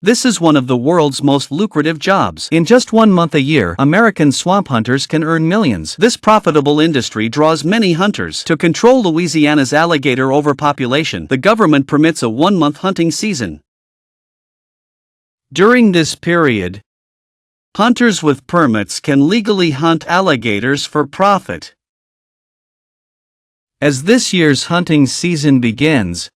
This is one of the world's most lucrative jobs. In just 1 month a year, American swamp hunters can earn millions. This profitable industry draws many hunters. To control Louisiana's alligator overpopulation, the government permits a 1-month hunting season. During this period, hunters with permits can legally hunt alligators for profit. As this year's hunting season begins,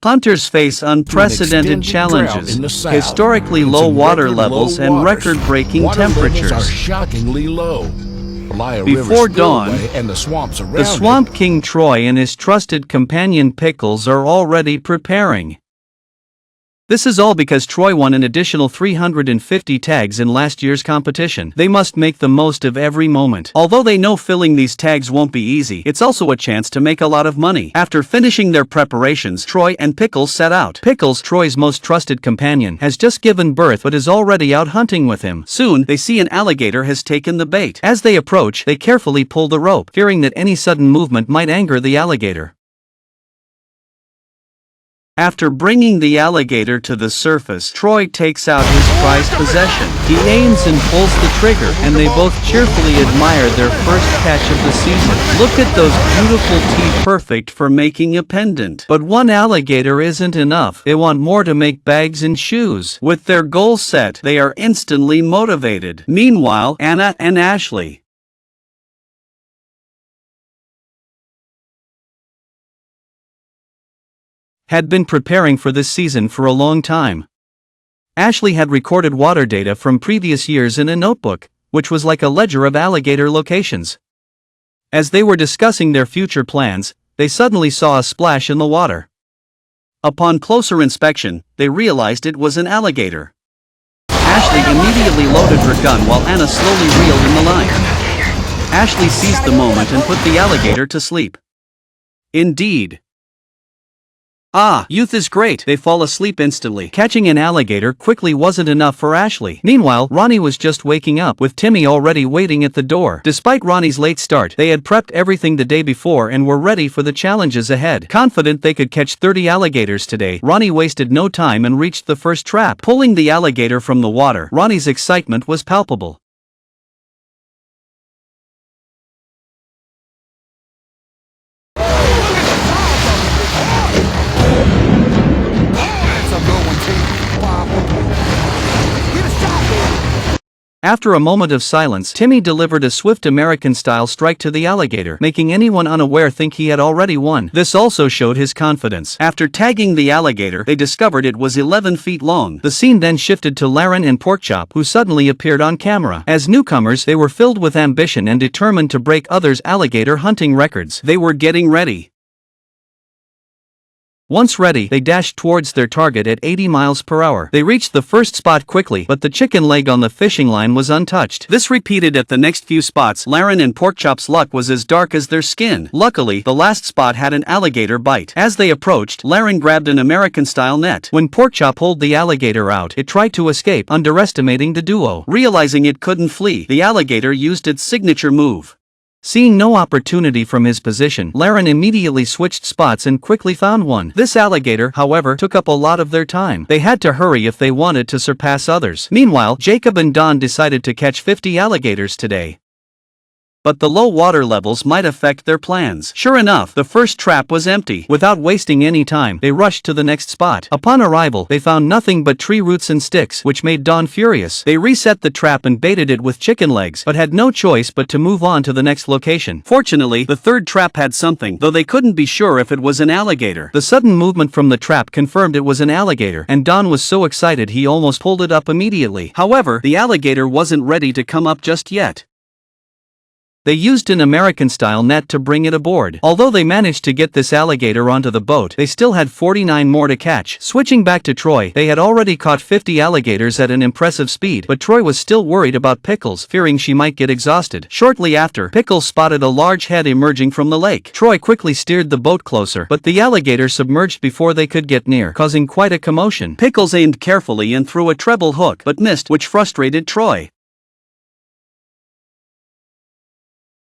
hunters face unprecedented challenges, historically low water levels and record-breaking temperatures. Are shockingly low. Before dawn, the Swamp King Troy and his trusted companion Pickles are already preparing. This is all because Troy won an additional 350 tags in last year's competition. They must make the most of every moment. Although they know filling these tags won't be easy, it's also a chance to make a lot of money. After finishing their preparations, Troy and Pickles set out. Pickles, Troy's most trusted companion, has just given birth but is already out hunting with him. Soon, they see an alligator has taken the bait. As they approach, they carefully pull the rope, fearing that any sudden movement might anger the alligator. After bringing the alligator to the surface, Troy takes out his prized possession. He aims and pulls the trigger, and they both cheerfully admire their first catch of the season. Look at those beautiful teeth, perfect for making a pendant. But one alligator isn't enough. They want more to make bags and shoes. With their goal set, they are instantly motivated. Meanwhile, Anna and Ashley had been preparing for this season for a long time. Ashley had recorded water data from previous years in a notebook, which was like a ledger of alligator locations. As they were discussing their future plans, they suddenly saw a splash in the water. Upon closer inspection, they realized it was an alligator. Ashley immediately loaded her gun while Anna slowly reeled in the line. Ashley seized the moment and put the alligator to sleep. Indeed. Youth is great. They fall asleep instantly. Catching an alligator quickly wasn't enough for Ashley. Meanwhile, Ronnie was just waking up, with Timmy already waiting at the door. Despite Ronnie's late start, they had prepped everything the day before and were ready for the challenges ahead. Confident they could catch 30 alligators today, Ronnie wasted no time and reached the first trap. Pulling the alligator from the water, Ronnie's excitement was palpable. After a moment of silence, Timmy delivered a swift American-style strike to the alligator, making anyone unaware think he had already won. This also showed his confidence. After tagging the alligator, they discovered it was 11 feet long. The scene then shifted to Laren and Porkchop, who suddenly appeared on camera. As newcomers, they were filled with ambition and determined to break others' alligator hunting records. They were getting ready. Once ready, they dashed towards their target at 80 miles per hour. They reached the first spot quickly, but the chicken leg on the fishing line was untouched. This repeated at the next few spots. Laren and Porkchop's luck was as dark as their skin. Luckily, the last spot had an alligator bite. As they approached, Laren grabbed an American-style net. When Porkchop pulled the alligator out, it tried to escape, underestimating the duo. Realizing it couldn't flee, the alligator used its signature move. Seeing no opportunity from his position, Laren immediately switched spots and quickly found one. This alligator, however, took up a lot of their time. They had to hurry if they wanted to surpass others. Meanwhile, Jacob and Don decided to catch 50 alligators today. But the low water levels might affect their plans. Sure enough, the first trap was empty. Without wasting any time, they rushed to the next spot. Upon arrival, they found nothing but tree roots and sticks, which made Don furious. They reset the trap and baited it with chicken legs, but had no choice but to move on to the next location. Fortunately, the third trap had something, though they couldn't be sure if it was an alligator. The sudden movement from the trap confirmed it was an alligator, and Don was so excited he almost pulled it up immediately. However, the alligator wasn't ready to come up just yet. They used an American-style net to bring it aboard. Although they managed to get this alligator onto the boat, they still had 49 more to catch. Switching back to Troy, they had already caught 50 alligators at an impressive speed, but Troy was still worried about Pickles, fearing she might get exhausted. Shortly after, Pickles spotted a large head emerging from the lake. Troy quickly steered the boat closer, but the alligator submerged before they could get near, causing quite a commotion. Pickles aimed carefully and threw a treble hook, but missed, which frustrated Troy.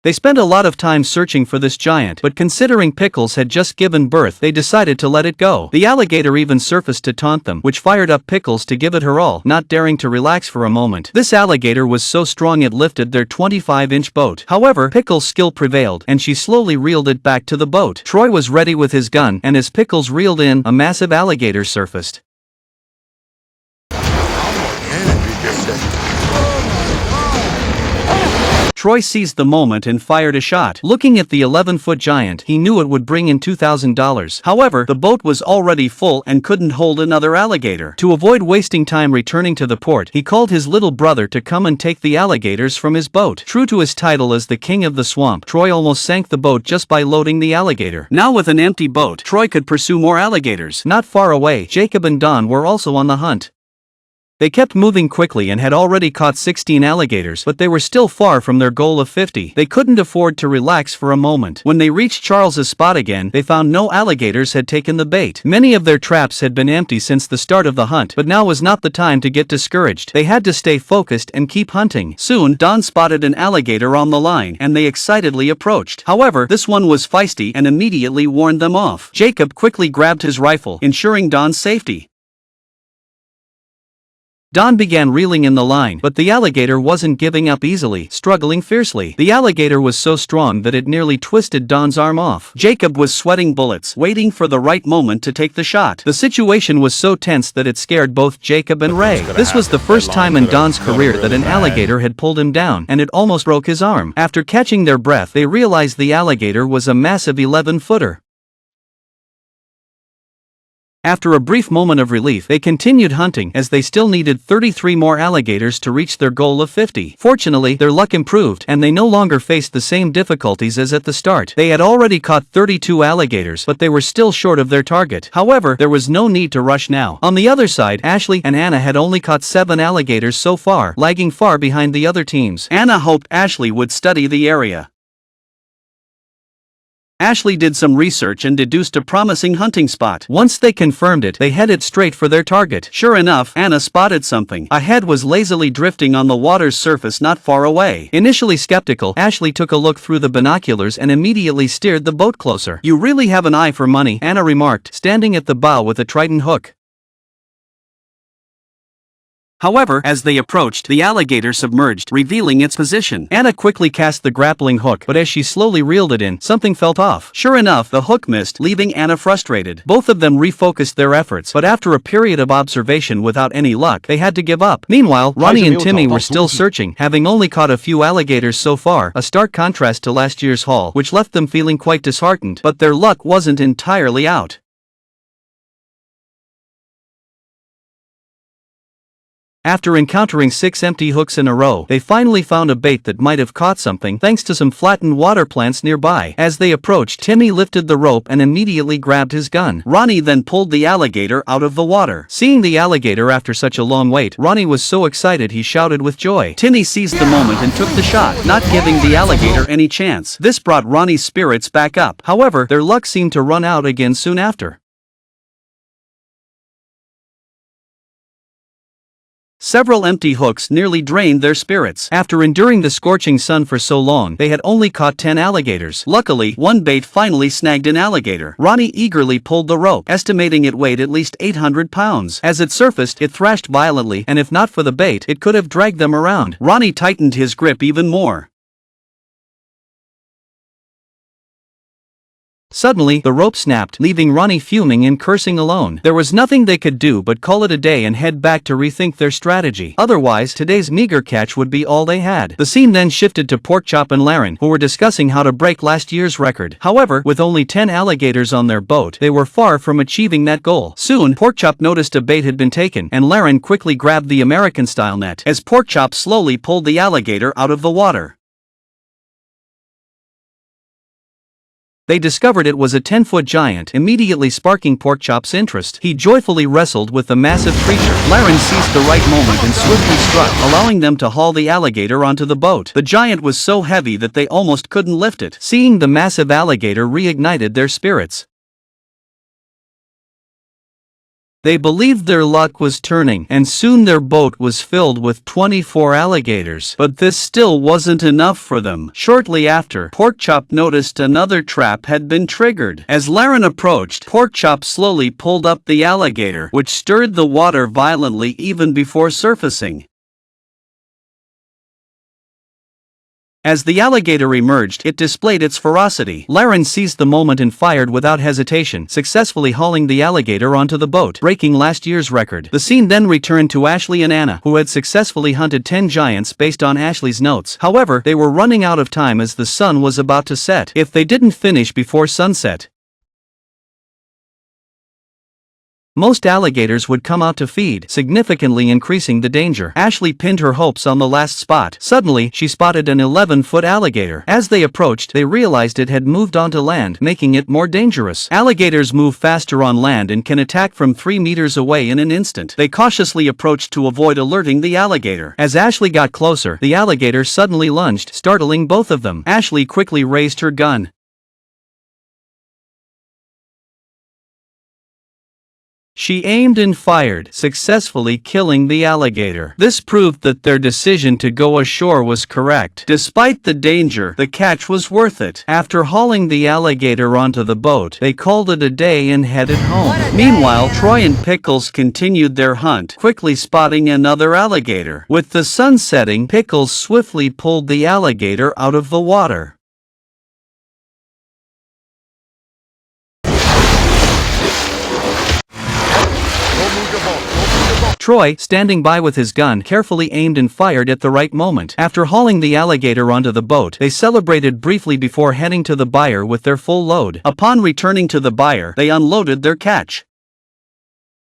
They spent a lot of time searching for this giant, but considering Pickles had just given birth, they decided to let it go. The alligator even surfaced to taunt them, which fired up Pickles to give it her all, not daring to relax for a moment. This alligator was so strong it lifted their 25-inch boat. However, Pickles' skill prevailed, and she slowly reeled it back to the boat. Troy was ready with his gun, and as Pickles reeled in, a massive alligator surfaced. Troy seized the moment and fired a shot. Looking at the 11-foot giant, he knew it would bring in $2,000. However, the boat was already full and couldn't hold another alligator. To avoid wasting time returning to the port, he called his little brother to come and take the alligators from his boat. True to his title as the king of the swamp, Troy almost sank the boat just by loading the alligator. Now with an empty boat, Troy could pursue more alligators. Not far away, Jacob and Don were also on the hunt. They kept moving quickly and had already caught 16 alligators, but they were still far from their goal of 50. They couldn't afford to relax for a moment. When they reached Charles's spot again, they found no alligators had taken the bait. Many of their traps had been empty since the start of the hunt, but now was not the time to get discouraged. They had to stay focused and keep hunting. Soon, Don spotted an alligator on the line, and they excitedly approached. However, this one was feisty and immediately warned them off. Jacob quickly grabbed his rifle, ensuring Don's safety. Don began reeling in the line, but the alligator wasn't giving up easily, struggling fiercely. The alligator was so strong that it nearly twisted Don's arm off. Jacob was sweating bullets, waiting for the right moment to take the shot. The situation was so tense that it scared both Jacob and Ray. This was the first time in Don's career that an alligator had pulled him down, and it almost broke his arm. After catching their breath, they realized the alligator was a massive 11-footer. After a brief moment of relief, they continued hunting as they still needed 33 more alligators to reach their goal of 50. Fortunately, their luck improved, and they no longer faced the same difficulties as at the start. They had already caught 32 alligators, but they were still short of their target. However, there was no need to rush now. On the other side, Ashley and Anna had only caught 7 alligators so far, lagging far behind the other teams. Anna hoped Ashley would study the area. Ashley did some research and deduced a promising hunting spot. Once they confirmed it, they headed straight for their target. Sure enough, Anna spotted something. A head was lazily drifting on the water's surface not far away. Initially skeptical, Ashley took a look through the binoculars and immediately steered the boat closer. "You really have an eye for money," Anna remarked, standing at the bow with a trident hook. However, as they approached, the alligator submerged, revealing its position. Anna quickly cast the grappling hook, but as she slowly reeled it in, something felt off. Sure enough, the hook missed, leaving Anna frustrated. Both of them refocused their efforts, but after a period of observation without any luck, they had to give up. Meanwhile, Ronnie and Timmy were still searching, having only caught a few alligators so far, a stark contrast to last year's haul, which left them feeling quite disheartened, but their luck wasn't entirely out. After encountering 6 empty hooks in a row, they finally found a bait that might have caught something thanks to some flattened water plants nearby. As they approached, Timmy lifted the rope and immediately grabbed his gun. Ronnie then pulled the alligator out of the water. Seeing the alligator after such a long wait, Ronnie was so excited he shouted with joy. Timmy seized the moment and took the shot, not giving the alligator any chance. This brought Ronnie's spirits back up. However, their luck seemed to run out again soon after. Several empty hooks nearly drained their spirits. After enduring the scorching sun for so long, they had only caught 10 alligators. Luckily, one bait finally snagged an alligator. Ronnie eagerly pulled the rope, estimating it weighed at least 800 pounds. As it surfaced, it thrashed violently, and if not for the bait, it could have dragged them around. Ronnie tightened his grip even more. Suddenly, the rope snapped, leaving Ronnie fuming and cursing alone. There was nothing they could do but call it a day and head back to rethink their strategy. Otherwise, today's meager catch would be all they had. The scene then shifted to Porkchop and Laren, who were discussing how to break last year's record. However, with only 10 alligators on their boat, they were far from achieving that goal. Soon, Porkchop noticed a bait had been taken, and Laren quickly grabbed the American-style net, as Porkchop slowly pulled the alligator out of the water. They discovered it was a 10-foot giant, immediately sparking Porkchop's interest. He joyfully wrestled with the massive creature. Laren seized the right moment and swiftly struck, allowing them to haul the alligator onto the boat. The giant was so heavy that they almost couldn't lift it. Seeing the massive alligator reignited their spirits. They believed their luck was turning, and soon their boat was filled with 24 alligators. But this still wasn't enough for them. Shortly after, Porkchop noticed another trap had been triggered. As Laren approached, Porkchop slowly pulled up the alligator, which stirred the water violently even before surfacing. As the alligator emerged, it displayed its ferocity. Laren seized the moment and fired without hesitation, successfully hauling the alligator onto the boat, breaking last year's record. The scene then returned to Ashley and Anna, who had successfully hunted 10 giants based on Ashley's notes. However, they were running out of time as the sun was about to set. If they didn't finish before sunset, most alligators would come out to feed, significantly increasing the danger. Ashley pinned her hopes on the last spot. Suddenly, she spotted an 11-foot alligator. As they approached, they realized it had moved onto land, making it more dangerous. Alligators move faster on land and can attack from 3 meters away in an instant. They cautiously approached to avoid alerting the alligator. As Ashley got closer, the alligator suddenly lunged, startling both of them. Ashley quickly raised her gun. She aimed and fired, successfully killing the alligator. This proved that their decision to go ashore was correct. Despite the danger, the catch was worth it. After hauling the alligator onto the boat, they called it a day and headed home. Meanwhile, Troy and Pickles continued their hunt, quickly spotting another alligator. With the sun setting, Pickles swiftly pulled the alligator out of the water. Troy, standing by with his gun, carefully aimed and fired at the right moment. After hauling the alligator onto the boat, they celebrated briefly before heading to the buyer with their full load. Upon returning to the buyer, they unloaded their catch.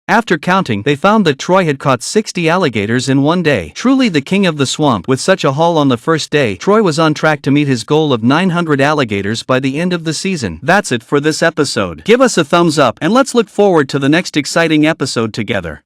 After counting, they found that Troy had caught 60 alligators in one day. Truly the king of the swamp. With such a haul on the first day, Troy was on track to meet his goal of 900 alligators by the end of the season. That's it for this episode. Give us a thumbs up, and let's look forward to the next exciting episode together.